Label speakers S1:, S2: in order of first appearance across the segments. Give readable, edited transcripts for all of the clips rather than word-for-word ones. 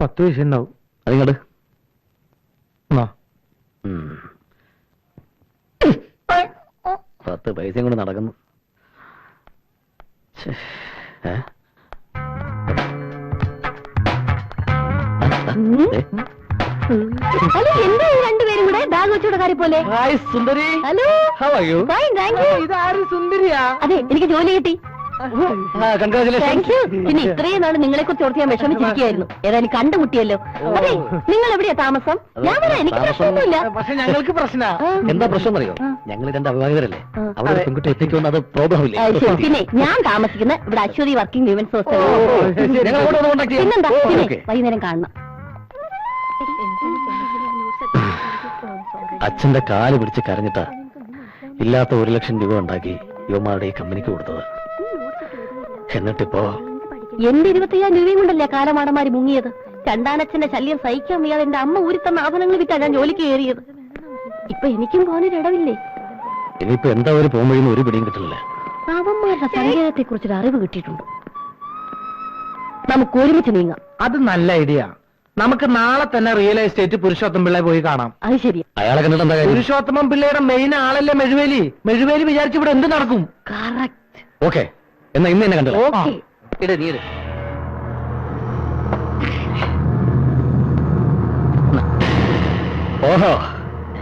S1: 10 പൈസ ഉണ്ടാവും.
S2: അതിങ്ങട് 10 പൈസയും കൊണ്ട് നടക്കുന്നു.
S3: ഹലോ, എന്താ ഈ രണ്ടുപേരും കൂടെ ബാഗ് വെച്ചോടെ കാര്യം പോലെ?
S1: Hi Sundari.
S3: Hello.
S1: How are you?
S3: Fine, thank you.
S1: ഇതാര് സുന്ദരിയാ?
S3: അതെ, എനിക്ക് ജോലി കിട്ടി. Thank you. പിന്നെ ഇത്രയും നാള് നിങ്ങളെ കുറിച്ച് ഓർത്ത് ഞാൻ വിഷമിച്ചിരിക്കുകയായിരുന്നു. ഏതായാലും കണ്ടുമുട്ടിയല്ലോ. അതെ, നിങ്ങൾ എവിടെയാ താമസം? ഞാൻ വരാം, എനിക്ക് പ്രശ്നമൊന്നുമില്ല.
S1: പക്ഷെ ഞങ്ങൾക്ക് പ്രശ്ന.
S2: എന്താ പ്രശ്നം അറിയോ? ഞങ്ങൾ 2 അവിവാഹിതരല്ലേ. അവിടെ പെൺകുട്ടി എത്തിക്കുമെന്ന് അത് പ്രോബ്ലം ഇല്ലേ?
S3: പിന്നെ ഞാൻ താമസിക്കുന്ന ഇവിടെ അശ്വതി വർക്കിംഗ് വിമൻസ് ഹോസ്റ്റൽ.
S2: പിന്നെന്താ?
S3: പിന്നെ വൈകുന്നേരം കാണണം.
S2: അച്ഛന്റെ കാല് പിടിച്ച് കരഞ്ഞിട്ടാ ഇല്ലാത്ത 1 ലക്ഷം രൂപ ഉണ്ടാക്കി യുവമാരുടെ ഈ കമ്പനിക്ക് കൊടുത്തത്. എന്നിട്ടിപ്പോ
S3: എന്റെ 25,000 രൂപയും കൊണ്ടല്ലേ കാലമാടന്മാര് മുങ്ങിയത്. രണ്ടാനച്ഛന്റെ ശല്യം സഹിക്കാൻ വയ്യാതെ എന്റെ അമ്മ ഊരിത്തന്ന ആഭരണങ്ങൾ വിറ്റാ ഞാൻ ജോലിക്ക് കയറിയത്. ഇപ്പൊ എനിക്കും പോകാനൊരിടവില്ലേ?
S2: ഇനിയിപ്പോ എന്താ ഒരു പോകുമ്പോഴൊന്നും ഒരു പിടിയും കിട്ടില്ല.
S3: അവന്മാരുടെ സങ്കേതത്തെ കുറിച്ചൊരു അറിവ് കിട്ടിയിട്ടുണ്ട്. നമുക്ക് ഒരുമിച്ച് നീങ്ങാം.
S1: അത് നല്ല ഐഡിയ. നമുക്ക് നാളെ തന്നെ റിയൽ എസ്റ്റേറ്റ് പുരുഷോത്തം പിള്ളയെ പോയി കാണാം.
S3: അത് ശരി.
S2: അയാളെ കണ്ടിട്ട് എന്താ കാര്യം?
S1: പുരുഷോത്തമൻ പിള്ളയുടെ മെയിൻ ആളല്ലേ മെഴുവേലി. മെഴുവേലി വിചാരിച്ച് ഇവിടെ എന്ത് നടക്കും?
S3: കറക്റ്റ്.
S2: ഓക്കെ, എന്നാ ഇന്ന് തന്നെ കണ്ടോ?
S3: ഓക്കെ.
S2: നീട് ഓഹോ,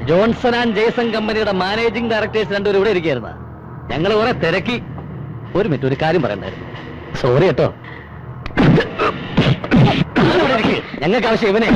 S2: ജോൺസൺ ആൻഡ് ജേസൺ കമ്പനിയുടെ മാനേജിംഗ് ഡയറക്ടേഴ്സ് രണ്ടുപേരും ഇവിടെ ഇരിക്കുകയായിരുന്ന. ഞങ്ങൾ കുറെ തിരക്കി. ഒരു മിനിറ്റ്, ഒരു കാര്യം പറയണ്ടായിരുന്നു. സോറി കേട്ടോ. ഞങ്ങൾക്ക് ആവശ്യം ഇവനെ.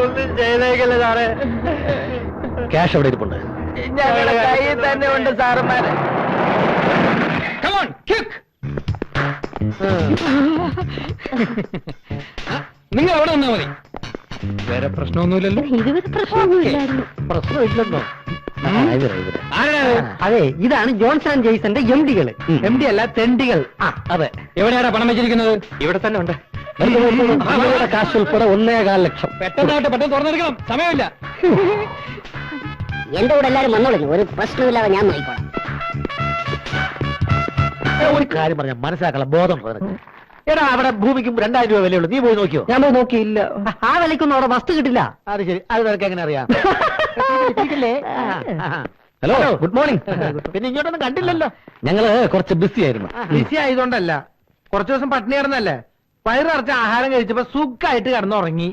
S1: ഒന്നും ചെയ്തേക്കല്ലേ സാറേ.
S2: ക്യാഷ് എവിടെ ഇരിപ്പുണ്ട്?
S1: ഞങ്ങളുടെ കയ്യിൽ തന്നെ ഉണ്ട് സാറന്മാരെ.
S2: നിങ്ങൾ അവിടെ നിന്നാ മതി. വേറെ പ്രശ്നമൊന്നുമില്ലല്ലോ?
S3: ഇതുവരെ പ്രശ്നമൊന്നുമില്ലായിരുന്നു.
S2: പ്രശ്നമില്ലെന്നോ?
S1: അതെ, ഇതാണ് ജോൺസൺ ആൻഡ് ജെയ്സന്റെ എംഡികള്. എംഡി അല്ല, തെണ്ടികൾ.
S2: അതെ. എവിടെയാണ് പണം വെച്ചിരിക്കുന്നത്?
S1: ഇവിടെ തന്നെ ഉണ്ട്.
S2: കാശ് ഉൾപ്പെടെ 1.25 ലക്ഷം. പെട്ടെന്ന് തുറന്നെടുക്കണം, സമയമില്ല.
S3: എന്റെ കൂടെ എല്ലാരും വന്നോളൂ, ഒരു പ്രശ്നമില്ലാതെ ഞാൻ നോക്കിക്കോളാം.
S2: ഒരു കാര്യം പറഞ്ഞാൽ മനസ്സിലാക്കണം, ബോധം. എടാ, അവിടെ ഭൂമിക്കും 2000 രൂപ വിലയുള്ളൂ. നീ പോയി നോക്കിയോ?
S1: ഞാൻ പോയി നോക്കിയില്ല. ആ വിലയ്ക്കൊന്നും അവിടെ വസ്തു കിട്ടില്ല.
S2: അത് ശരി, അത് നിനക്ക് എങ്ങനെ അറിയാം? Hello, good morning.
S1: പിന്നെ ഇങ്ങോട്ടൊന്നും കണ്ടില്ലല്ലോ.
S2: ഞങ്ങള് കുറച്ച് ബിസി ആയിരുന്നു.
S1: ബിസി ആയതുകൊണ്ടല്ല, കുറച്ചു ദിവസം പട്ടിണി കിടന്നല്ലേ. വയറിറച്ച ആഹാരം കഴിച്ചപ്പോ സുഖമായിട്ട് കിടന്നുറങ്ങി.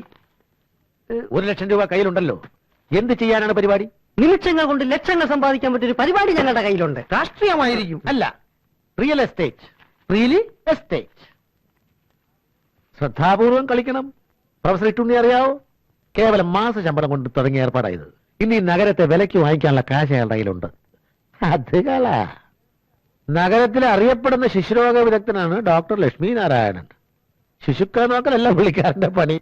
S2: 1 ലക്ഷം രൂപ കയ്യിലുണ്ടല്ലോ. എന്ത് ചെയ്യാനാണ് പരിപാടി?
S1: നിമിഷങ്ങൾ കൊണ്ട് ലക്ഷങ്ങൾ സമ്പാദിക്കാൻ പറ്റിയൊരു പരിപാടി ഞങ്ങളുടെ കയ്യിലുണ്ട്. രാഷ്ട്രീയമായിരിക്കും.
S2: അല്ല, റിയൽ എസ്റ്റേറ്റ്. Really estate. ശ്രദ്ധാപൂർവം കളിക്കണം. പ്രൊഫസർ ഇട്ടുണ്ണി അറിയാവോ? കേവലം മാസ ശമ്പളം കൊണ്ട് തുടങ്ങിയ ഏർപ്പാടായത്. ഇനി നഗരത്തെ വിലയ്ക്ക് വാങ്ങിക്കാനുള്ള കാശ് അയാളുടെ കയ്യിലുണ്ട്. അത് കളാ. നഗരത്തിലെ അറിയപ്പെടുന്ന ശിശുരോഗ വിദഗ്ധനാണ് ഡോക്ടർ ലക്ഷ്മി നാരായണൻ. ശിശുക്കളെ നോക്കലല്ല പുള്ളിക്കാരന്റെ പണി.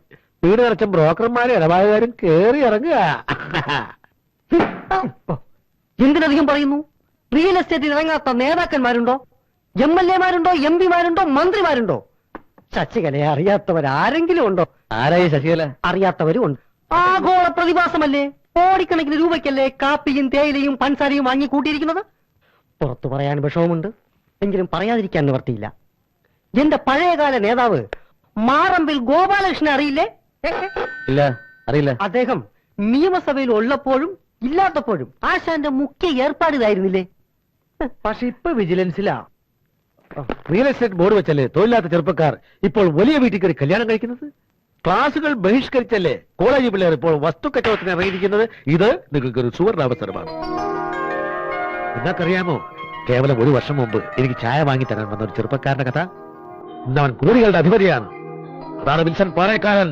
S2: വീട് നിറച്ച ബ്രോക്കർമാരും ഇടപാടുകാരും കേറി ഇറങ്ങുക.
S1: എന്തിനധികം പറയുന്നു? റിയൽ എസ്റ്റേറ്റിൽ ഇറങ്ങാത്ത നേതാക്കന്മാരുണ്ടോ? MLA-മാരുണ്ടോ? MP-മാരുണ്ടോ? മന്ത്രിമാരുണ്ടോ? ശശികലയെ അറിയാത്തവരാരെങ്കിലും ഉണ്ടോ?
S2: ആരായി ശശികല?
S1: അറിയാത്തവരും ഉണ്ട്. ആഗോള പ്രതിഭാസമല്ലേ. കോടിക്കണക്കിന് രൂപയ്ക്കല്ലേ കാപ്പിയും തേയിലയും പഞ്ചസാരയും വാങ്ങി കൂട്ടിയിരിക്കുന്നത്. പുറത്തു പറയാൻ വിഷമമുണ്ട്, എങ്കിലും പറയാതിരിക്കാൻ നിവർത്തിയില്ല. എന്റെ പഴയകാല നേതാവ് മാറമ്പിൽ ഗോപാലകൃഷ്ണൻ അറിയില്ലേ?
S2: ഇല്ല, അറിയില്ല.
S1: അദ്ദേഹം നിയമസഭയിൽ ഉള്ളപ്പോഴും ഇല്ലാത്തപ്പോഴും ആശാന്റെ മുഖ്യ ഏർപ്പാട് ഇതായിരുന്നില്ലേ? പക്ഷെ ഇപ്പൊ വിജിലൻസിലാ.
S2: റിയൽ എസ്റ്റേറ്റ് ബോർഡ് വെച്ചല്ലേ തൊഴിലാത്ത ചെറുപ്പക്കാർ ഇപ്പോൾ വലിയ വീട്ടിൽ കയറി കല്യാണം കഴിക്കുന്നത്? ക്ലാസുകൾ ബഹിഷ്കരിച്ചല്ലേ കോളേജ് പിള്ളേർ ഇപ്പോൾ വസ്തു കച്ചവടത്തിന് ഇറങ്ങിയിരിക്കുന്നത്? ഇത് നിങ്ങൾക്കൊരു സുവർണാവസരമാണ്. നിങ്ങൾക്കറിയാമോ, കേവലം 1 വർഷം മുമ്പ് എനിക്ക് ചായ വാങ്ങി തരാൻ വന്ന ഒരു ചെറുപ്പക്കാരന്റെ കഥ? ഇന്നവൻ കോടികളുടെ അധിപതിയാണ്. അതാണ് വിൽസൺ പാറേക്കാരൻ.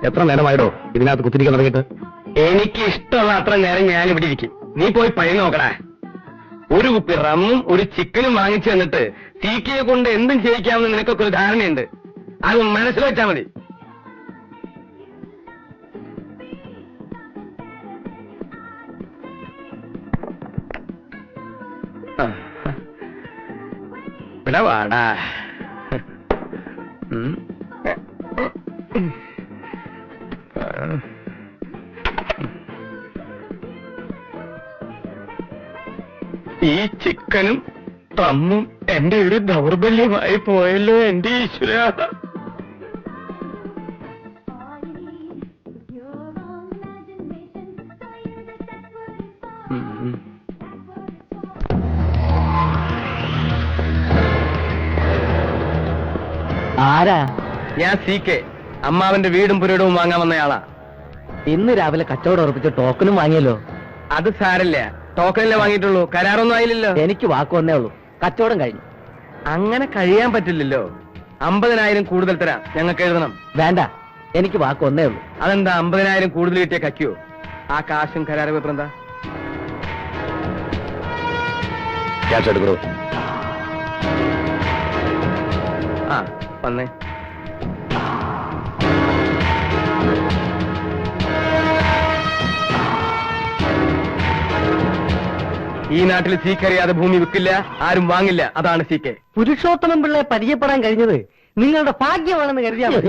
S2: എത്ര നേരമായിടോ ഇതിനകത്ത് കുത്തിരിക്കാൻ തുടങ്ങിയിട്ട്?
S4: എനിക്ക് ഇഷ്ടമുള്ള അത്ര നേരം ഞാൻ ഇവിടെ ഇരിക്കും. നീ പോയി പഴി നോക്കടാ. ഒരു കുപ്പി റമ്മും ഒരു ചിക്കനും വാങ്ങിച്ചു തന്നിട്ട് സീക്കയെ കൊണ്ട് എന്തും ചെയ്യിക്കാമെന്ന് നിനക്കൊക്കെ ഒരു ധാരണയുണ്ട്. അത് മനസ്സിൽ വെച്ചാ മതി. ഇവിടെ വാടാ. ഈ ചിക്കനും റമ്മും എന്റെ ഒരു ദൗർബല്യമായി പോയല്ലോ എന്റെ ഈശ്വര.
S1: ആരാ?
S4: ഞാൻ സി.കെ. അമ്മാവന്റെ വീടും പുരയിടവും വാങ്ങാൻ വന്നയാളാ.
S1: ഇന്ന് രാവിലെ കച്ചവടം ഉറപ്പിച്ച ടോക്കണും വാങ്ങിയല്ലോ.
S4: അത് സാരല്ല, ടോക്കനല്ലേ വാങ്ങിയിട്ടുള്ളൂ, കരാറൊന്നും ആയില്ലല്ലോ.
S1: എനിക്ക് വാക്ക് വന്നേ ഉള്ളൂ, കച്ചവടം കഴിഞ്ഞു.
S4: അങ്ങനെ കഴിയാൻ പറ്റില്ലല്ലോ. 50,000 കൂടുതൽ തരാം, ഞങ്ങൾക്ക് എഴുതണം.
S1: വേണ്ട, എനിക്ക് വാക്ക് വന്നേ ഉള്ളൂ.
S4: അതെന്താ 50,000 കൂടുതൽ കിട്ടിയ കയ്ക്കോ? ആ കാശും കരാറ് പേപ്പർ എന്താ?
S2: ക്യാഷ് എടുക്കണോ?
S4: ആ വന്നേ. ഈ നാട്ടിൽ സി.കെ. അറിയാതെ ഭൂമി വിൽക്കില്ല, ആരും വാങ്ങില്ല. അതാണ് സി.കെ.
S1: പുരുഷോത്തമൻ പിള്ളയെ പരിചയപ്പെടാൻ കഴിഞ്ഞത് നിങ്ങളുടെ ഭാഗ്യമാണെന്ന് കരുതിയാൽ മതി.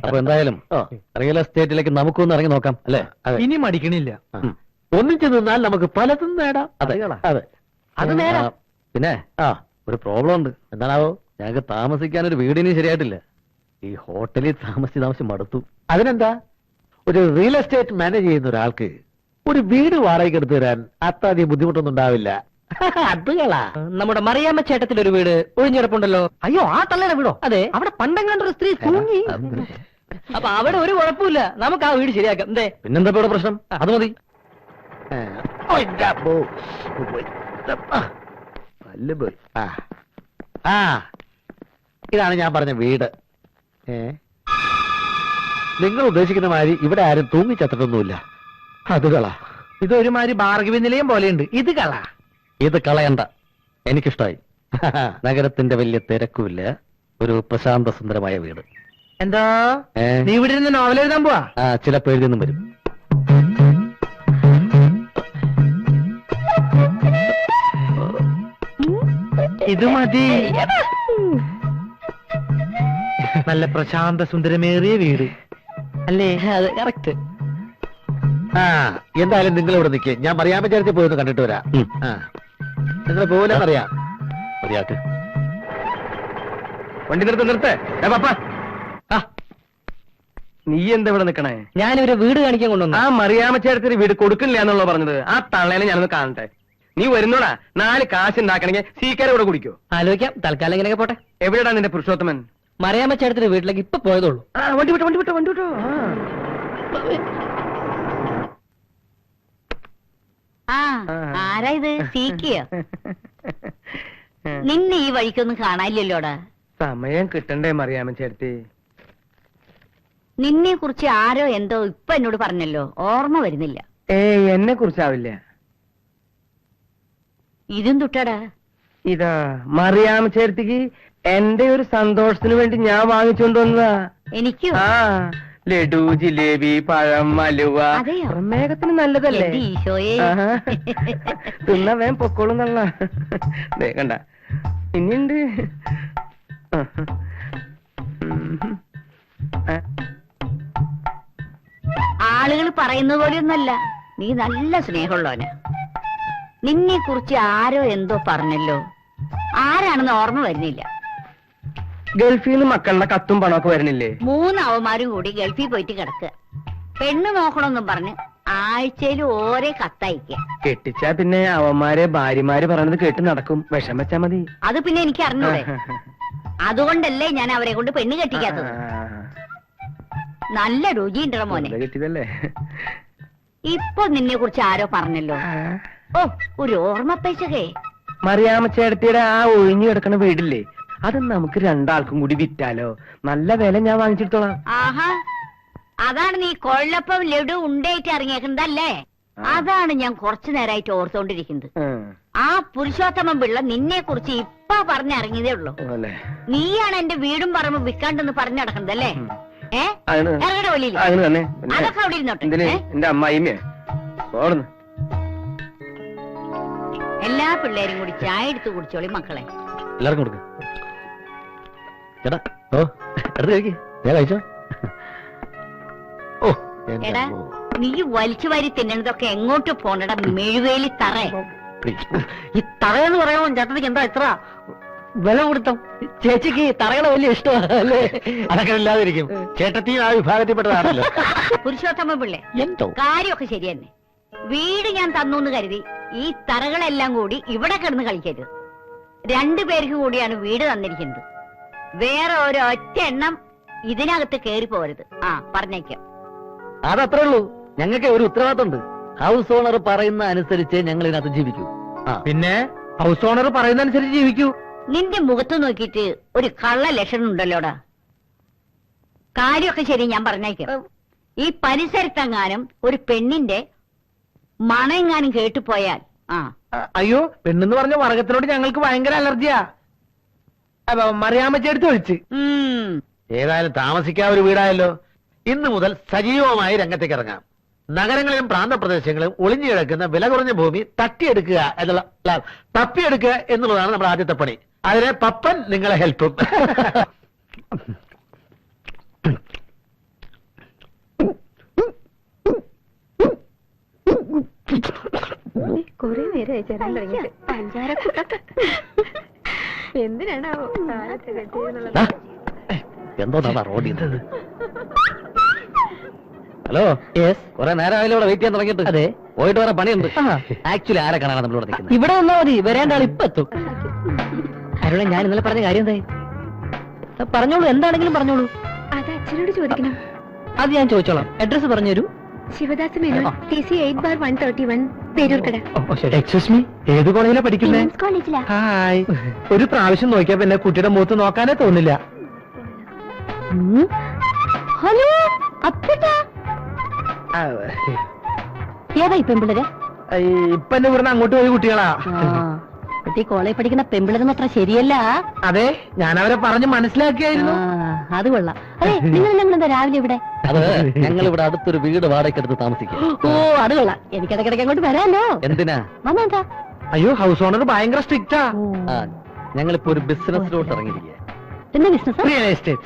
S2: അപ്പൊ എന്തായാലും റിയൽ എസ്റ്റേറ്റിലേക്ക് നമുക്കൊന്ന് ഇറങ്ങി നോക്കാം അല്ലേ?
S1: ഇനി മടിക്കണില്ല.
S2: ഒന്നിച്ചു നിന്നാൽ നമുക്ക് പലതും നേടാം. അതെ അതെ,
S1: അത് നേരാ.
S2: പിന്നെ ഒരു പ്രോബ്ലം ഉണ്ട്. എന്താണാവോ? ഞങ്ങൾക്ക് താമസിക്കാൻ ഒരു വീടിന് ശരിയായിട്ടില്ല. ഈ ഹോട്ടലിൽ താമസിച്ച് മടുത്തു. അതിനെന്താ, ഒരു റിയൽ എസ്റ്റേറ്റ് മാനേജ് ചെയ്യുന്ന ഒരാൾക്ക് ഒരു വീട് വാടകയ്ക്ക് എടുത്തു തരാൻ അത്രയധികം ബുദ്ധിമുട്ടൊന്നും ഉണ്ടാവില്ല. അതുകളാ.
S1: നമ്മുടെ മറിയാമ്മ ചേട്ടത്തിലൊരു വീട് ഒഴിഞ്ഞിടപ്പുണ്ടല്ലോ. അയ്യോ, ആ തള്ളയുടെ വീടോ? അതെ, അവിടെ പണ്ടെങ്ങാണ്ടൊരു സ്ത്രീ തൂങ്ങി. അപ്പൊ അവിടെ ഒരു കുഴപ്പമില്ല, നമുക്ക് ആ വീട് ശരിയാക്കാം. എന്തേ?
S2: പിന്നെന്താ ഇവിടെ പ്രശ്നം? അത് മതി. ഇതാണ് ഞാൻ പറഞ്ഞ വീട്. നിങ്ങൾ ഉദ്ദേശിക്കുന്ന മാതിരി ഇവിടെ ആരും തൂങ്ങിച്ചത്തിട്ടൊന്നുമില്ല. അത് കള.
S1: ഇതൊരുമാതിരി ഭാർഗവി നിലയം പോലെയുണ്ട്. ഇത് കള.
S2: ഇത് കളയണ്ട, എനിക്കിഷ്ടായി. നഗരത്തിന്റെ വലിയ തിരക്കുമില്ല, ഒരു പ്രശാന്ത സുന്ദരമായ വീട്.
S1: എന്താ
S2: ഏ?
S1: നീ ഇവിടെ നിന്ന് നോവൽ എഴുതാൻ പോവാ?
S2: ചിലപ്പോ എഴുതിയൊന്നും വരും.
S1: ഇത് മതി. നല്ല പ്രശാന്ത സുന്ദരമേറിയ വീട് അല്ലേ? അത് കറക്റ്റ്.
S2: എന്തായാലും നിങ്ങൾ ഇവിടെ നിൽക്കേ, ഞാൻ മറിയാമ്മ ചേർത്തി പോയി ഒന്ന് കണ്ടിട്ട് വരാം. നിങ്ങൾ പോലെന്നറിയാം. മതിയാക്ക്.
S4: വണ്ടി നിർത്ത്. പാപ്പ, നീ എന്താ ഇവിടെ നിക്കണേ?
S1: ഞാനിവരെ വീട് കാണിക്കാൻ കൊണ്ടുവന്നു.
S4: ആ മറിയാമ്മച്ചേടത്തിന് വീട് കൊടുക്കില്ല എന്നുള്ള പറഞ്ഞത്. ആ തള്ളേനെ ഞാനൊന്ന് കാണട്ടെ. നീ വരുന്നോടാ. 4 കാശ് ഉണ്ടാക്കണമെങ്കിൽ സീക്കാരെ കൂടെ കുടിക്കോ?
S1: ആലോചിക്കാം. തൽക്കാലം ഇങ്ങനെയൊക്കെ പോട്ടെ.
S4: എവിടെയാ നിന്റെ പുരുഷോത്തമൻ?
S1: മറിയാമ്മ ചേട്ടത്തിന്റെ വീട്ടിലേക്ക് ഇപ്പൊ പോയതുള്ളൂ.
S4: വണ്ടി വിട്ടോ.
S3: ആരാ ഇത്? സീക്കിയോ? നിന്നെ ഈ വഴിക്കൊന്നും കാണാനില്ലല്ലോടാ.
S4: സമയം കിട്ടണ്ടേ മറിയാമ്മച്ചേടത്തി?
S3: നിന്നെ കുറിച്ച് ആരോ എന്തോ ഇപ്പൊ എന്നോട് പറഞ്ഞല്ലോ, ഓർമ്മ വരുന്നില്ല.
S4: എന്നെ കുറിച്ചാവില്ല.
S3: ഇതും തുട്ടടാ.
S4: ഇതാ മറിയാമ്മച്ചേടത്തിക്ക് എന്റെ ഒരു സന്തോഷത്തിന് വേണ്ടി ഞാൻ വാങ്ങിച്ചോണ്ട് വന്നതാ.
S3: എനിക്കോ?
S4: ലഡു, ജിലേബി, പഴം, അലുവ.
S3: അതെയോ?
S4: മേഘത്തിന് നല്ലതല്ലേ?
S3: എന്റെ ഈശോയെ.
S4: തിന്നാ വേം പൊക്കോളും നല്ല. കണ്ട ഇനിയുണ്ട്.
S3: ആളുകൾ പറയുന്ന പോലെയൊന്നല്ല, നീ നല്ല സ്നേഹമുള്ളവനാ. നിന്നെ കുറിച്ച് ആരോ എന്തോ പറഞ്ഞല്ലോ, ആരാണെന്ന് ഓർമ്മ വരുന്നില്ല.
S4: ഗൾഫിൽ നിന്ന് മക്കളുടെ കത്തും പണമൊക്കെ വരണില്ലേ?
S3: 3 അവന്മാരും കൂടി ഗൾഫിൽ പോയിട്ട് കിടക്കുക. പെണ്ണ് നോക്കണമെന്നും പറഞ്ഞ് ആഴ്ചയിൽ ഓരോ കത്തയക്കുക.
S4: കെട്ടിച്ചാ പിന്നെ അവന്മാരെ ഭാര്യമാര് പറയണത് കേട്ട് നടക്കും. വിഷം വെച്ചാ മതി.
S3: അത് പിന്നെ എനിക്ക് അറിഞ്ഞൂടെ? അതുകൊണ്ടല്ലേ ഞാൻ അവരെ കൊണ്ട് പെണ്ണ് കെട്ടിക്കാത്തത്. നല്ല രുചിയുണ്ടോ മോനെ?
S4: കെട്ടിയതല്ലേ?
S3: ഇപ്പൊ നിന്നെ കുറിച്ച് ആരോ പറഞ്ഞല്ലോ. ഓ, ഒരു ഓർമ്മപ്പേശകേ.
S4: മറിയാമ്മച്ചേടത്തിയുടെ ആ ഒഴിഞ്ഞു കിടക്കണ വീടില്ലേ, അത് നമുക്ക് 2 ആൾക്കും കൂടി വിറ്റാലോ? നല്ല വില ഞാൻ വാങ്ങിച്ചിടത്തോളാം.
S3: ആഹാ, അതാണ് നീ കൊള്ളപ്പം ലഡു ഉണ്ടേറ്റ് ഇറങ്ങിയേക്കുന്നതല്ലേ? അതാണ് ഞാൻ കുറച്ചു നേരമായിട്ട് ഓർത്തോണ്ടിരിക്കുന്നത്. ആ പുരുഷോത്തമൻ പിള്ള നിന്നെ കുറിച്ച് ഇപ്പൊ പറഞ്ഞിറങ്ങിയതേ ഉള്ളൂ. നീയാണ് എന്റെ വീടും പറമ്പും വിൽക്കാണ്ടെന്ന് പറഞ്ഞു നടക്കുന്നതല്ലേ? ഇറങ്ങടെ വെളിയിൽ. അതൊക്കെ അവിടെ ഇരുന്നോട്ടെ.
S4: എന്റെ അമ്മായിമ്മേ,
S3: എല്ലാ പിള്ളേരും കൂടി ചായ എടുത്ത് കുടിച്ചോളി മക്കളെ.
S2: എല്ലാവർക്കും കൊടുക്ക. ചേട്ടാ, ഓ എടുത്ത് കഴിക്ക്. ഞാൻ കഴിച്ചോ? ഓ
S3: എടാ, നീ വലിച്ചു വാരി തിന്നണതൊക്കെ എങ്ങോട്ട് പോണടാ മെഴുവേലി തറേ.
S1: ഈ തറയെന്ന് പറയാമോ ചേട്ടനിക്ക് എന്താ ഇത്ര വില കൊടുത്തോ? ചേച്ചിക്ക് തറകളെ വലിയ ഇഷ്ടമാണ് അല്ലേ?
S2: അതൊക്കെ ഇല്ലാതിരിക്കും. ചേട്ടത്തിയും ആ വിഭാഗത്തിൽപ്പെട്ടതാണല്ലോ.
S3: പുരുഷോത്തമ പിള്ളേ,
S2: എന്തോ
S3: കാര്യമൊക്കെ ശരി തന്നെ. വീട് ഞാൻ തന്നു കരുതി ഈ തറകളെല്ലാം കൂടി ഇവിടെ കിടന്ന് കളിക്കരുത്. 2 പേർക്ക് കൂടിയാണ് വീട് തന്നിരിക്കുന്നത്. വേറെ ഒരൊറ്റ എണ്ണം ഇതിനകത്ത് കേറി പോരുത്. ആ, പറഞ്ഞേക്കാം.
S1: അതത്രേ ഉള്ളൂ. ഞങ്ങൾക്ക് ഒരു ഉത്തരവാദിത്തമുണ്ട്. ഹൗസ് ഓണർ പറയുന്ന അനുസരിച്ച് ഞങ്ങൾ ഇതിനകത്ത് ജീവിക്കൂ.
S4: പിന്നെ ഹൗസ് ഓണർ പറയുന്ന അനുസരിച്ച് ജീവിക്കൂ.
S3: നിന്റെ മുഖത്ത് നോക്കിയിട്ട് ഒരു കള്ള ലക്ഷണം ഉണ്ടല്ലോടാ. കാര്യമൊക്കെ ശരി, ഞാൻ പറഞ്ഞേക്കാം. ഈ പരിസരത്തെങ്ങാനും ഒരു പെണ്ണിന്റെ മണമെങ്ങാനും കേട്ടുപോയാൽ
S4: അയ്യോ, പെണ്ണെന്ന് പറഞ്ഞ വർഗത്തിനോട് ഞങ്ങൾക്ക് ഭയങ്കര അലർജിയാ. മറിയാമ്മച്ചെടുത്ത് ഒഴിച്ച്.
S2: ഏതായാലും താമസിക്കാൻ ഒരു വീടായല്ലോ. ഇന്ന് മുതൽ സജീവമായി രംഗത്തേക്ക് ഇറങ്ങാം. നഗരങ്ങളിലും പ്രാന്തപ്രദേശങ്ങളിലും ഒളിഞ്ഞു കിടക്കുന്ന വില കുറഞ്ഞ ഭൂമി തട്ടിയെടുക്കുക തപ്പിയെടുക്കുക എന്നുള്ളതാണ് നമ്മുടെ ആദ്യത്തെ പണി. അതിനെ പപ്പൻ നിങ്ങളെ ഹെൽപ്പും.
S3: കൊറേ നേരമായി ചേരാൻ തുടങ്ങിയിട്ട്. എന്തിനാണാവോ
S2: എന്തോ റോഡിൽ ഹലോ, യെസ്. കുറെ നേരമായാലും ഇവിടെ വെയിറ്റ് ചെയ്യാൻ തുടങ്ങിയിട്ട്. അതെ, പോയിട്ട് വരാൻ പണിയുണ്ട്. ആക്ച്വലി ആരെ കാണാനാണ് നമ്മളിവിടെ നിൽക്കുന്നത്?
S1: ഇവിടെ വന്നാ മതി, വരേണ്ട ആൾ ഇപ്പൊ എത്തും. അരുണ, ഞാൻ ഇന്നലെ പറഞ്ഞ കാര്യം എന്തായി? പറഞ്ഞോളൂ, എന്താണെങ്കിലും പറഞ്ഞോളൂ.
S5: അത് അച്ഛനോട് ചോദിക്കണം.
S1: അത് ഞാൻ ചോദിച്ചോളാം. അഡ്രസ് പറഞ്ഞു തരൂ.
S5: Shivadas Menon, TC 8/131, Peroorkada.
S4: Excuse me, ഏത് കോളേജിലാ പഠിക്കുന്നേ?
S5: കോളേജിലാ.
S4: ഹായ്. ഒരു പ്രാവശ്യം നോക്കിയാ പിന്നെ കുട്ടിയുടെ മുഖത്ത് നോക്കാനേ തോന്നില്ല.
S3: ഹലോ, അപ്പട്ടാ. ഏതാ ഈ പെമ്പിളര്?
S4: ഇപ്പൊ എന്നെ ഇവിടുന്ന് അങ്ങോട്ട് പോയി കുട്ടികളാ.
S3: കുട്ടി കോളേജ് പഠിക്കുന്ന പെമ്പിളരൊന്നും അത്ര ശരിയല്ല.
S4: അതെ, ഞാൻ അവരെ പറഞ്ഞ് മനസ്സിലാക്കിയായിരുന്നു.
S3: അത് കൊള്ളാം. അതെ, നിങ്ങൾ രാവിലെ ഇവിടെ?
S1: അത് ഞങ്ങൾ ഇവിടെ അടുത്തൊരു വീട് വാടകയ്ക്കെടുത്ത് താമസിക്കും.
S3: ഓ, അത് കൊള്ളാം. എനിക്ക് ഇടയ്ക്കിടയ്ക്ക് അങ്ങോട്ട് വരാമല്ലോ.
S1: എന്തിനാ?
S3: വന്നെന്താ?
S4: അയ്യോ, ഹൗസ് ഓണർ ഭയങ്കര സ്ട്രിക്റ്റാ.
S1: ഞങ്ങളിപ്പോ ഒരു ബിസിനസ്സിലോട്ട് ഇറങ്ങിയിരിക്കുക.
S3: എന്താ ബിസിനസ്?
S4: Real estate.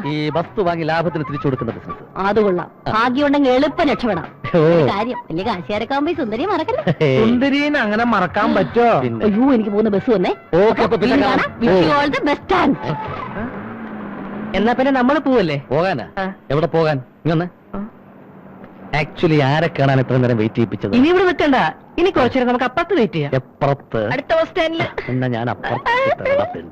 S1: ഈ വസ്തു വാങ്ങി ലാഭത്തിന് തിരിച്ചു കൊടുക്കുന്ന ബിസിനസ്.
S3: അത് കൊള്ളാം. ഭാഗ്യം ഉണ്ടെങ്കിൽ എളുപ്പം രക്ഷപ്പെടാം. കാര്യം വലിയ കാശുകാരൊക്കെ ആകുമ്പോ സുന്ദരി മറക്കല്ലേ.
S4: സുന്ദരീനെ അങ്ങനെ മറക്കാൻ പറ്റോ?
S3: അയ്യോ, എനിക്ക് പോകുന്ന ബസ് വന്നേ.
S1: ഓക്കെ, അപ്പൊ പിന്നെ കാണാം.
S3: All the best.
S1: എന്നാ പിന്നെ നമ്മൾ പോവല്ലേ? പോകാനാ? എവിടെ പോകാൻ? ഇങ്ങനെ ആക്ച്വലി ആരെ കാണാൻ എത്ര നേരം വെയിറ്റ് ചെയ്യിപ്പിച്ചത്?
S3: ഇനി ഇവിടെ നിൽക്കണ്ട. ഇനി കുറച്ചു നേരം നമുക്ക് അപ്പുറത്ത് വെയിറ്റ് ചെയ്യാം.
S1: എപ്പുറത്ത്?
S3: അടുത്ത ബസ് സ്റ്റാൻഡിൽ.
S1: എന്നാ ഞാൻ അപ്പുറത്ത്